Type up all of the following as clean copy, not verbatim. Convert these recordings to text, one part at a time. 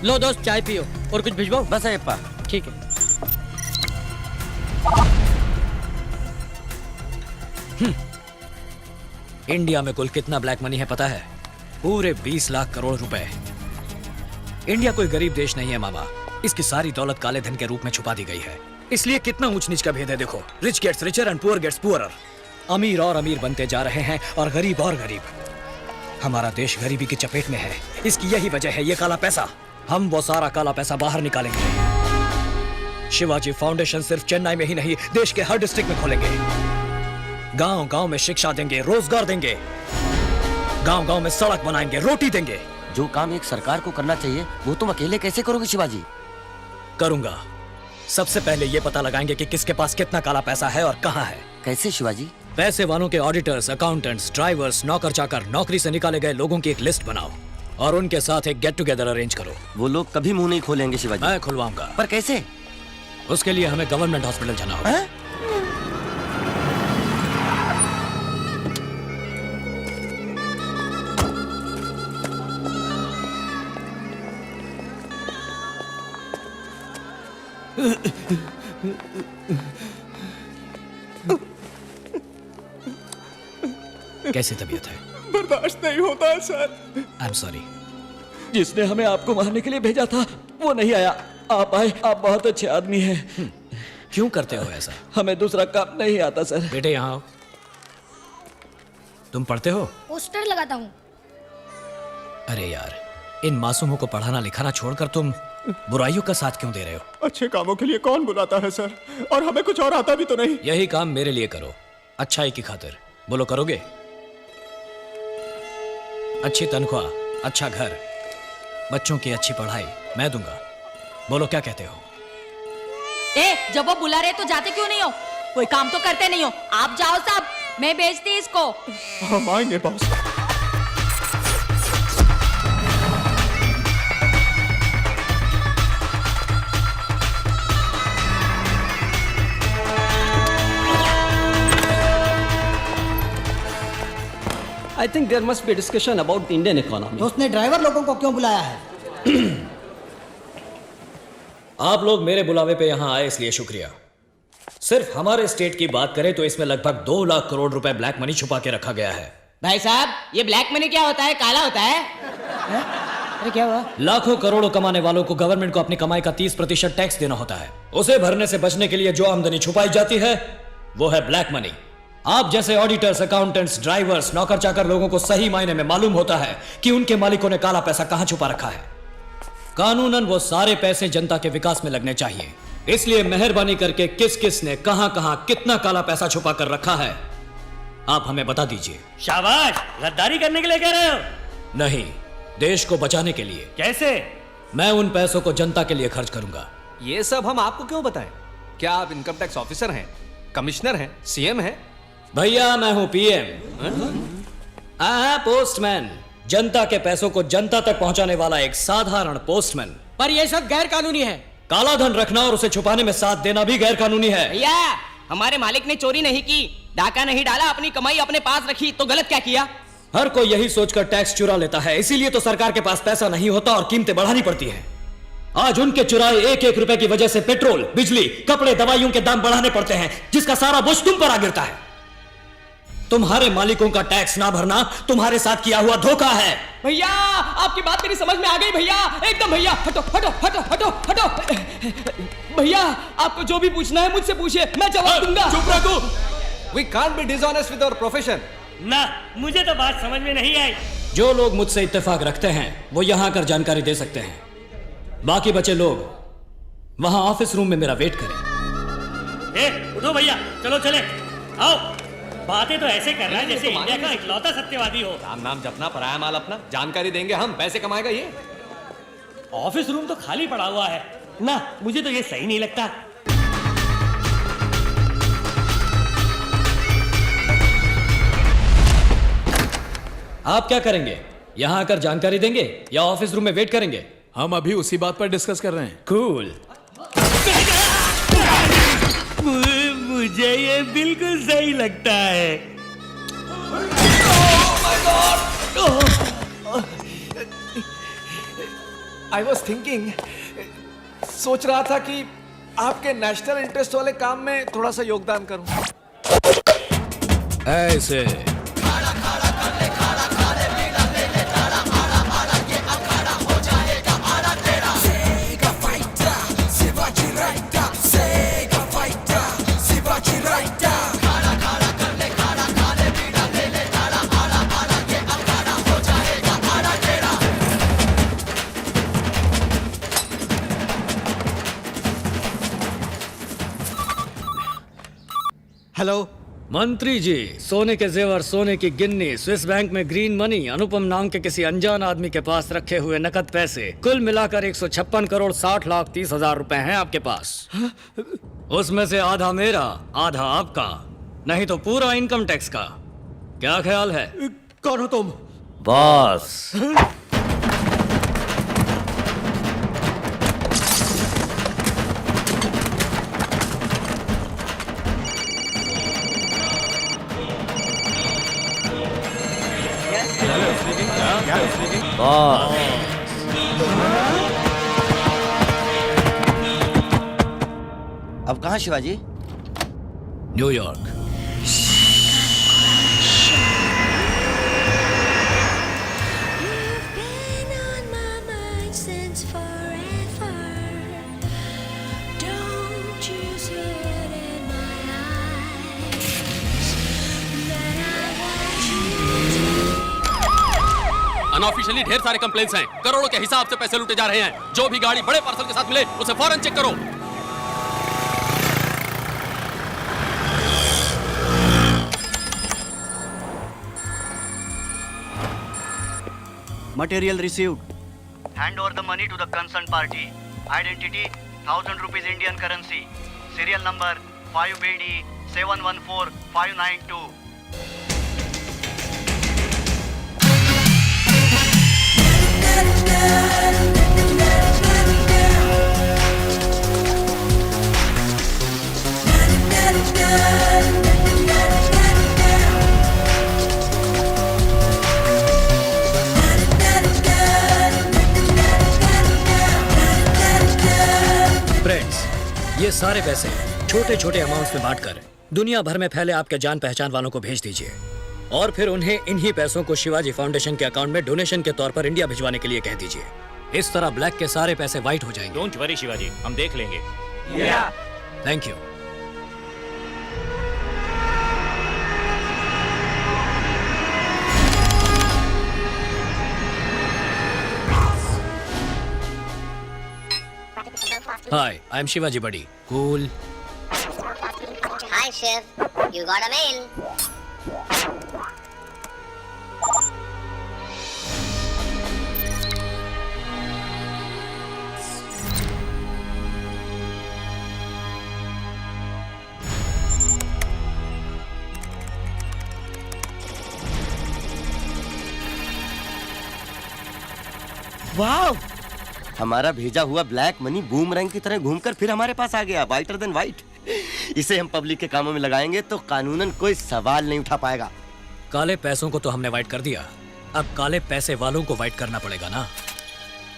लो दोस्त चाय पियो और कुछ भिजवाओ। बस है अप्पा। ठीक है। इंडिया में कुल कितना ब्लैक मनी है पता है? पूरे 20 लाख करोड़ रुपए। इंडिया कोई गरीब देश नहीं है मामा, इसकी सारी दौलत काले धन के रूप में छुपा दी गई है। इसलिए कितना ऊंच नीच का भेद है देखो। Rich gets richer and poor gets poorer. अमीर और अमीर बनते जा रहे हैं और गरीब और गरीब। हमारा देश गरीबी की चपेट में है, इसकी यही वजह है ये काला पैसा। हम वो सारा काला पैसा बाहर निकालेंगे। शिवाजी फाउंडेशन सिर्फ चेन्नई में ही नहीं, देश के हर डिस्ट्रिक्ट में खोलेंगे। गांव गांव में शिक्षा देंगे, रोजगार देंगे, गांव गांव में सड़क बनाएंगे, रोटी देंगे। जो काम एक सरकार को करना चाहिए वो तुम अकेले कैसे करोगे शिवाजी? करूंगा। सबसे पहले ये पता लगाएंगे कि किसके पास कितना काला पैसा है और कहां है। कैसे शिवाजी? पैसे वालों के ऑडिटर्स, अकाउंटेंट्स, ड्राइवर्स, नौकर चाकर, नौकरी से निकाले गए लोगों की एक लिस्ट बनाओ और उनके साथ एक गेट टुगेदर अरेंज करो। वो लोग कभी मुंह नहीं खोलेंगे शिवाजी। मैं खुलवाऊंगा। पर कैसे? उसके लिए हमें गवर्नमेंट हॉस्पिटल जाना होगा। कैसी तबीयत है? बर्दाश्त नहीं होता है सर। I am sorry. जिसने हमें आपको मारने के लिए भेजा था वो नहीं आया, आप आए। आप बहुत अच्छे आदमी हैं। क्यों करते हो ऐसा? हमें दूसरा काम नहीं आता सर। बेटे यहाँ आओ। तुम पढ़ते हो? पोस्टर लगाता हूँ। अरे यार, इन मासूमों को पढ़ाना लिखाना छोड़कर तुम बुराइयों का साथ क्यों दे रहे हो? अच्छे कामों के लिए कौन बुलाता है सर, और हमें कुछ और आता भी तो नहीं। यही काम मेरे लिए करो, अच्छाई की खातिर। बोलो करोगे? अच्छी तनख्वाह, अच्छा घर, बच्चों की अच्छी पढ़ाई मैं दूंगा। बोलो क्या कहते हो? जब वो बुला रहे तो जाते क्यों नहीं हो? कोई काम तो करते नहीं हो। आप जाओ साहब, मैं भेजती इसको। हम आएंगे boss. I think there must be a discussion about the Indian economy. तो उसने ड्राइवर लोगों को क्यों बुलाया है? आप लोग मेरे बुलावे पे यहाँ आए इसलिए शुक्रिया। सिर्फ हमारे स्टेट की बात करें तो इसमें लगभग 2 लाख करोड़ रुपए ब्लैक मनी छुपा के रखा गया है। भाई साहब, ये ब्लैक मनी क्या होता है? काला होता है? अरे क्या हुआ? लाखों करोड़ों कमाने वालों को गवर्नमेंट को अपनी कमाई का 30% टैक्स देना होता है। उसे भरने से बचने के लिए जो आमदनी छुपाई जाती है वो है ब्लैक मनी। आप जैसे ऑडिटर्स, अकाउंटेंट्स, ड्राइवर्स, नौकर चाकर लोगों को सही मायने में मालूम होता है कि उनके मालिकों ने काला पैसा कहां छुपा रखा है। कानूनन वो सारे पैसे जनता के विकास में लगने चाहिए। इसलिए मेहरबानी करके किस किस ने कहां कहां कितना काला पैसा छुपा कर रखा है आप हमें बता दीजिए। शाबाश, गद्दारी करने के लिए कह रहे हो? नहीं, देश को बचाने के लिए। कैसे? मैं उन पैसों को जनता के लिए खर्च करूंगा। ये सब हम आपको क्यों बताएं? क्या आप इनकम टैक्स ऑफिसर हैं, कमिश्नर हैं, सीएम हैं? भैया मैं हूं पीएम। पोस्टमैन, जनता के पैसों को जनता तक पहुंचाने वाला एक साधारण पोस्टमैन। पर ये सब गैर कानूनी है। काला धन रखना और उसे छुपाने में साथ देना भी गैर कानूनी है। भैया, हमारे मालिक ने चोरी नहीं की, डाका नहीं डाला, अपनी कमाई अपने पास रखी, तो गलत क्या किया? हर कोई यही सोचकर टैक्स चुरा लेता है, इसीलिए तो सरकार के पास पैसा नहीं होता और कीमतें बढ़ानी पड़ती हैं। आज उनके चुराए एक एक रुपए की वजह से पेट्रोल, बिजली, कपड़े, दवाइयों के दाम बढ़ाने पड़ते हैं, जिसका सारा बोझ तुम पर आ गिरता है। तुम्हारे मालिकों का टैक्स ना भरना तुम्हारे साथ किया हुआ धोखा है। भैया, आपकी बात मेरी समझ में आ गई भैया, एकदम। भैया हटो हटो हटो हटो हटो। भैया, आपको जो भी पूछना है मुझसे पूछिए, मैं जवाब दूंगा। चुप रह तू। We can't be dishonest with our profession. ना, मुझे तो बात समझ में नहीं आई। जो लोग मुझसे इत्तेफाक रखते हैं वो यहां आकर जानकारी दे सकते हैं। बाकी बचे लोग वहां ऑफिस रूम में मेरा वेट करें। उठो भैया, चलो चले। आओ। बातें तो ऐसे कर रहा है जैसे इंडिया का इकलौता सत्यवादी हो। राम नाम जपना, पराया माल अपना। जानकारी देंगे हम, पैसे कमाएगा ये। ऑफिस रूम तो खाली पड़ा हुआ है ना, मुझे तो ये सही नहीं लगता। आप क्या करेंगे? यहां आकर जानकारी देंगे या ऑफिस रूम में वेट करेंगे? हम अभी उसी बात पर डिस्कस कर रहे हैं। कूल। मुझे ये बिल्कुल सही लगता है। आई वॉज थिंकिंग, सोच रहा था कि आपके नेशनल इंटरेस्ट वाले काम में थोड़ा सा योगदान करूं। ऐसे हेलो मंत्री जी, सोने के जेवर, सोने की गिन्नी, स्विस बैंक में ग्रीन मनी, अनुपम नाम के किसी अनजान आदमी के पास रखे हुए नकद पैसे, कुल मिलाकर 156 करोड़ 60 लाख 30 हजार रुपए हैं आपके पास। उसमें से आधा मेरा, आधा आपका, नहीं तो पूरा इनकम टैक्स का। क्या ख्याल है? कौन हो तुम? बॉस। बॉस। अब कहाँ Shivaji? New York. You've been on my mind since forever. Don't you see it in my eyes that I want you to? Unofficially ढेर सारे कंप्लेंट्स हैं, करोड़ों के हिसाब से पैसे लूटे जा रहे हैं। जो भी गाड़ी बड़े पार्सल के साथ मिले उसे फौरन चेक करो। Material received. Hand over the money to the concerned party. Identity 1000 rupees Indian currency. Serial number 5BD 714592. Friends, ये सारे पैसे छोटे छोटे अमाउंट्स में बांटकर दुनिया भर में फैले आपके जान पहचान वालों को भेज दीजिए और फिर उन्हें इन्हीं पैसों को शिवाजी फाउंडेशन के अकाउंट में डोनेशन के तौर पर इंडिया भिजवाने के लिए कह दीजिए। इस तरह ब्लैक के सारे पैसे व्हाइट हो जाएंगे। डोंट वरी शिवाजी, हम देख लेंगे। Thank you. Hi, I'm Shivaji buddy. Cool. Hi, Chef. You got a mail. वाह, हमारा भेजा हुआ ब्लैक मनी बूमरैंग की तरह घूमकर फिर हमारे पास आ गया, वाइटर देन वाइट। इसे हम पब्लिक के कामों में लगाएंगे तो कानूनन कोई सवाल नहीं उठा पाएगा। काले पैसों को तो हमने वाइट कर दिया, अब काले पैसे वालों को वाइट करना पड़ेगा ना।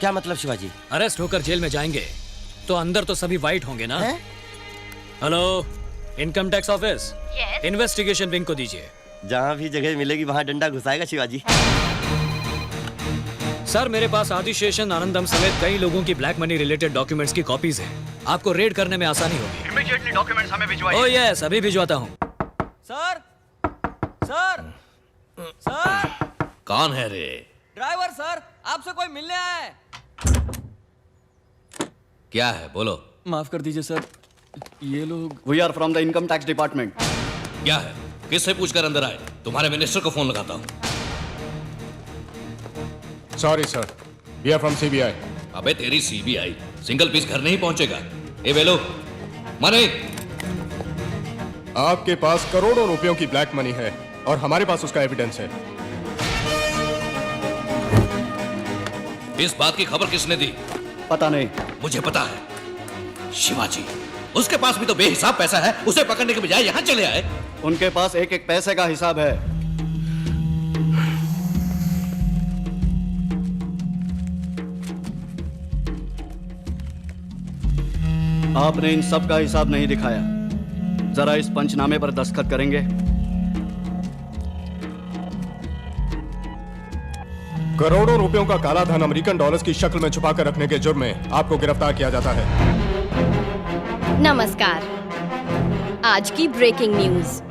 क्या मतलब शिवाजी? अरेस्ट होकर जेल में जाएंगे तो अंदर तो सभी वाइट होंगे ना। Hello, income tax office, investigation wing को दीजिए। जहाँ भी जगह मिलेगी वहाँ डंडा घुसाएगा शिवाजी। सर, मेरे पास आदिशेषन आनंदम समेत कई लोगों की ब्लैक मनी रिलेटेड डॉक्यूमेंट्स की कॉपीज हैं। आपको रेड करने में आसानी होगी। Immediately documents हमें भिजवाइए। ओह यस, अभी भिजवाता हूँ। सर, सर, सर, कौन है रे? ड्राइवर सर, आपसे कोई मिलने आया है। क्या है, बोलो। माफ कर दीजिए सर, ये लोग। We are from the income tax department. क्या है, किससे पूछकर अंदर आए? तुम्हारे मिनिस्टर को फोन लगाता हूँ। Sorry sir, we are from CBI. अबे तेरी CBI सिंगल पीस घर नहीं पहुंचेगा। ए वेलो, मनी। आपके पास करोड़ों रुपयों की ब्लैक मनी है और हमारे पास उसका एविडेंस है। इस बात की खबर किसने दी? पता नहीं। मुझे पता है, शिवाजी। उसके पास भी तो बेहिसाब पैसा है, उसे पकड़ने के बजाय यहाँ चले आए। उनके पास एक एक पैसे का हिसाब है। आपने इन सब का हिसाब नहीं दिखाया। जरा इस पंचनामे पर दस्तखत करेंगे? करोड़ों रुपयों का काला धन अमेरिकन डॉलर्स की शक्ल में छुपा कर रखने के जुर्म में आपको गिरफ्तार किया जाता है। नमस्कार। आज की ब्रेकिंग न्यूज।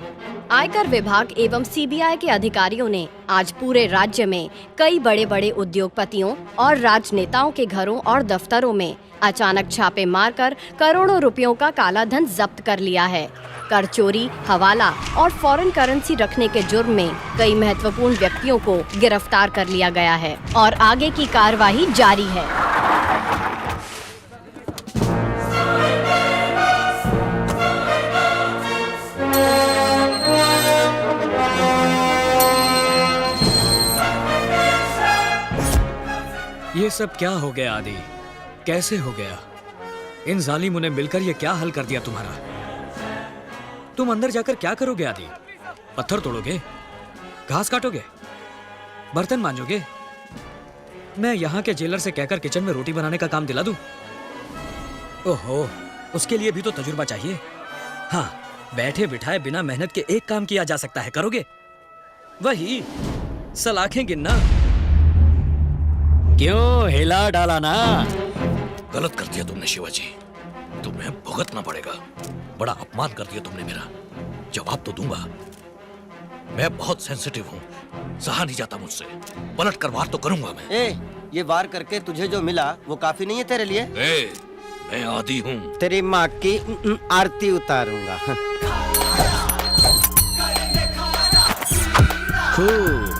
आयकर विभाग एवं सीबीआई के अधिकारियों ने आज पूरे राज्य में कई बड़े बड़े उद्योगपतियों और राजनेताओं के घरों और दफ्तरों में अचानक छापे मारकर करोड़ों रुपयों का काला धन जब्त कर लिया है। कर चोरी, हवाला और फॉरेन करेंसी रखने के जुर्म में कई महत्वपूर्ण व्यक्तियों को गिरफ्तार कर लिया गया है और आगे की कार्यवाही जारी है। ये सब क्या हो गया आदि? कैसे हो गया? इन जालिमों ने मिलकर ये क्या हल कर दिया तुम्हारा? तुम अंदर जाकर क्या करोगे आदि? पत्थर तोड़ोगे? घास काटोगे? बर्तन मांजोगे? मैं यहाँ के जेलर से कहकर किचन में रोटी बनाने का काम दिला दूं? ओहो, उसके लिए भी तो तजुर्बा चाहिए। हाँ, बैठे बिठाए बिना मेहनत के एक काम किया जा सकता है, करोगे? वही सलाखें गिनना। क्यों हिला डाला ना? गलत कर दिया तुमने शिवाजी, तुम्हें भुगतना पड़ेगा। बड़ा अपमान कर दिया तुमने मेरा। जवाब तो दूंगा। मैं बहुत सेंसिटिव हूँ, सहा नहीं जाता मुझसे। पलट कर वार तो करूंगा मैं। ये वार करके तुझे जो मिला वो काफी नहीं है तेरे लिए? मैं आदी हूँ। तेरी माँ की आरती उतारूंगा। खूब